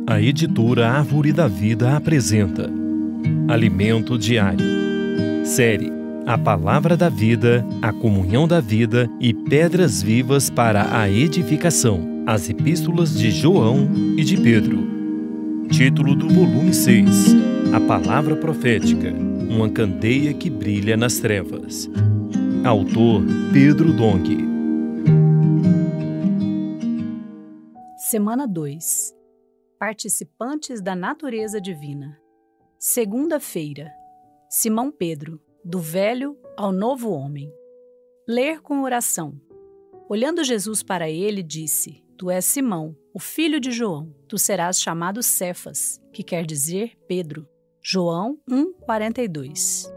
A editora Árvore da Vida apresenta Alimento Diário. Série A Palavra da Vida, a Comunhão da Vida e Pedras Vivas para a Edificação. As Epístolas de João e de Pedro. Título do volume 6. A Palavra Profética, uma candeia que brilha nas trevas. Autor Pedro Dong. Semana 2. Participantes da natureza divina. Segunda-feira. Simão Pedro, do velho ao novo homem. Ler com oração. Olhando Jesus para ele, disse: Tu és Simão, o filho de João. Tu serás chamado Cefas, que quer dizer Pedro. João 1:42.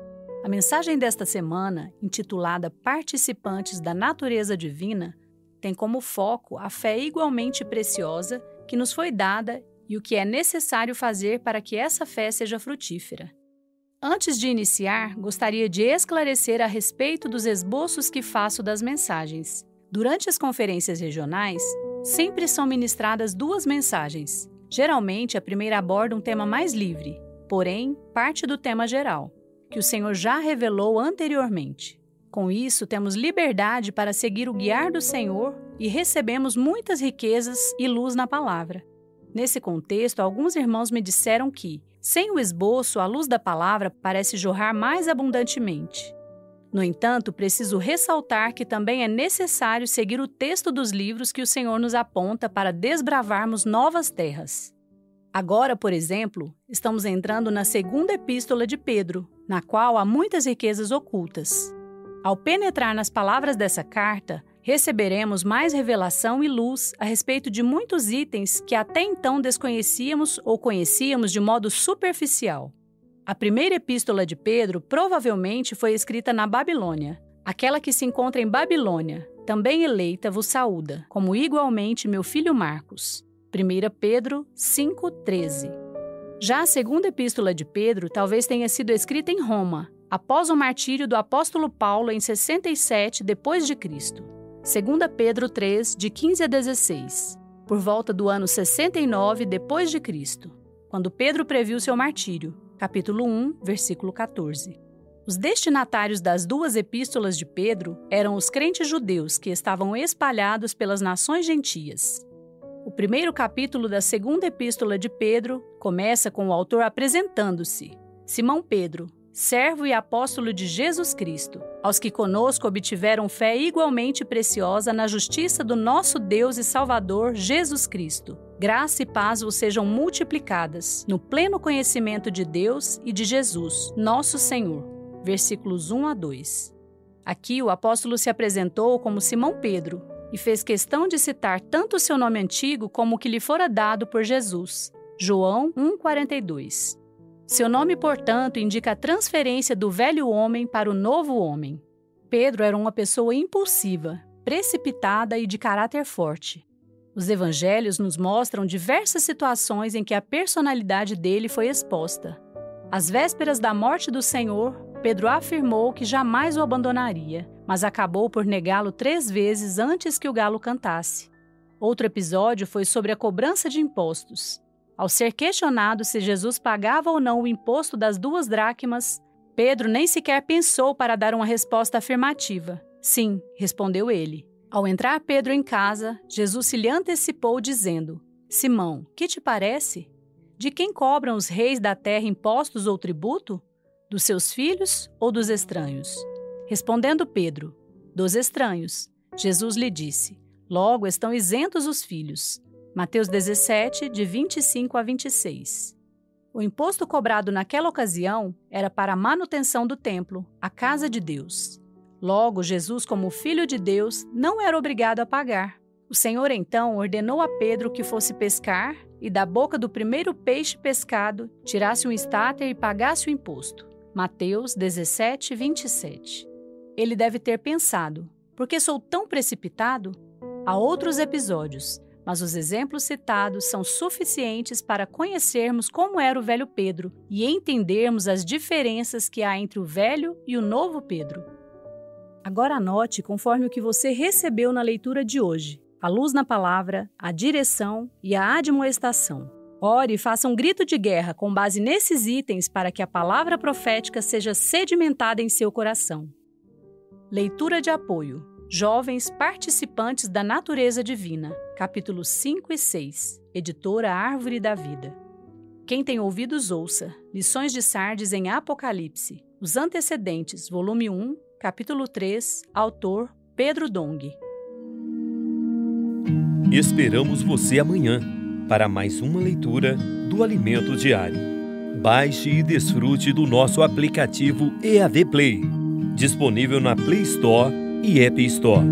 A mensagem desta semana, intitulada Participantes da natureza divina, tem como foco a fé igualmente preciosa que nos foi dada e o que é necessário fazer para que essa fé seja frutífera. Antes de iniciar, gostaria de esclarecer a respeito dos esboços que faço das mensagens. Durante as conferências regionais, sempre são ministradas duas mensagens. Geralmente, a primeira aborda um tema mais livre, porém, parte do tema geral, que o Senhor já revelou anteriormente. Com isso, temos liberdade para seguir o guiar do Senhor e recebemos muitas riquezas e luz na palavra. Nesse contexto, alguns irmãos me disseram que, sem o esboço, a luz da palavra parece jorrar mais abundantemente. No entanto, preciso ressaltar que também é necessário seguir o texto dos livros que o Senhor nos aponta para desbravarmos novas terras. Agora, por exemplo, estamos entrando na segunda epístola de Pedro, na qual há muitas riquezas ocultas. Ao penetrar nas palavras dessa carta, receberemos mais revelação e luz a respeito de muitos itens que até então desconhecíamos ou conhecíamos de modo superficial. A primeira epístola de Pedro provavelmente foi escrita na Babilônia. Aquela que se encontra em Babilônia, também eleita, vos saúda, como igualmente meu filho Marcos. 1 Pedro 5:13. Já a segunda epístola de Pedro talvez tenha sido escrita em Roma, após o martírio do apóstolo Paulo em 67 d.C. 2 Pedro 3, de 15 a 16, por volta do ano 69 d.C., quando Pedro previu seu martírio, capítulo 1, versículo 14. Os destinatários das duas epístolas de Pedro eram os crentes judeus que estavam espalhados pelas nações gentias. O primeiro capítulo da segunda epístola de Pedro começa com o autor apresentando-se: Simão Pedro, servo e apóstolo de Jesus Cristo, aos que conosco obtiveram fé igualmente preciosa na justiça do nosso Deus e Salvador Jesus Cristo. Graça e paz vos sejam multiplicadas, no pleno conhecimento de Deus e de Jesus, nosso Senhor. Versículos 1 a 2. Aqui o apóstolo se apresentou como Simão Pedro e fez questão de citar tanto o seu nome antigo como o que lhe fora dado por Jesus. João 1:42. Seu nome, portanto, indica a transferência do velho homem para o novo homem. Pedro era uma pessoa impulsiva, precipitada e de caráter forte. Os evangelhos nos mostram diversas situações em que a personalidade dele foi exposta. Às vésperas da morte do Senhor, Pedro afirmou que jamais o abandonaria, mas acabou por negá-lo 3 vezes antes que o galo cantasse. Outro episódio foi sobre a cobrança de impostos. Ao ser questionado se Jesus pagava ou não o imposto das 2 dracmas, Pedro nem sequer pensou para dar uma resposta afirmativa. Sim, respondeu ele. Ao entrar Pedro em casa, Jesus se lhe antecipou dizendo: Simão, que te parece? De quem cobram os reis da terra impostos ou tributo? Dos seus filhos ou dos estranhos? Respondendo Pedro: Dos estranhos. Jesus lhe disse: Logo estão isentos os filhos. Mateus 17, de 25 a 26. O imposto cobrado naquela ocasião era para a manutenção do templo, a casa de Deus. Logo, Jesus, como filho de Deus, não era obrigado a pagar. O Senhor, então, ordenou a Pedro que fosse pescar e, da boca do primeiro peixe pescado, tirasse um estáter e pagasse o imposto. Mateus 17, 27. Ele deve ter pensado: por que sou tão precipitado? Há outros episódios, mas os exemplos citados são suficientes para conhecermos como era o velho Pedro e entendermos as diferenças que há entre o velho e o novo Pedro. Agora anote conforme o que você recebeu na leitura de hoje: a luz na palavra, a direção e a admoestação. Ore e faça um grito de guerra com base nesses itens para que a palavra profética seja sedimentada em seu coração. Leitura de apoio. Jovens participantes da natureza divina. Capítulos 5 e 6. Editora Árvore da Vida. Quem tem ouvidos ouça. Lições de Sardes em Apocalipse. Os antecedentes. Volume 1, capítulo 3. Autor Pedro Dong. Esperamos você amanhã para mais uma leitura do Alimento Diário. Baixe e desfrute do nosso aplicativo EAD Play, disponível na Play Store e App Store.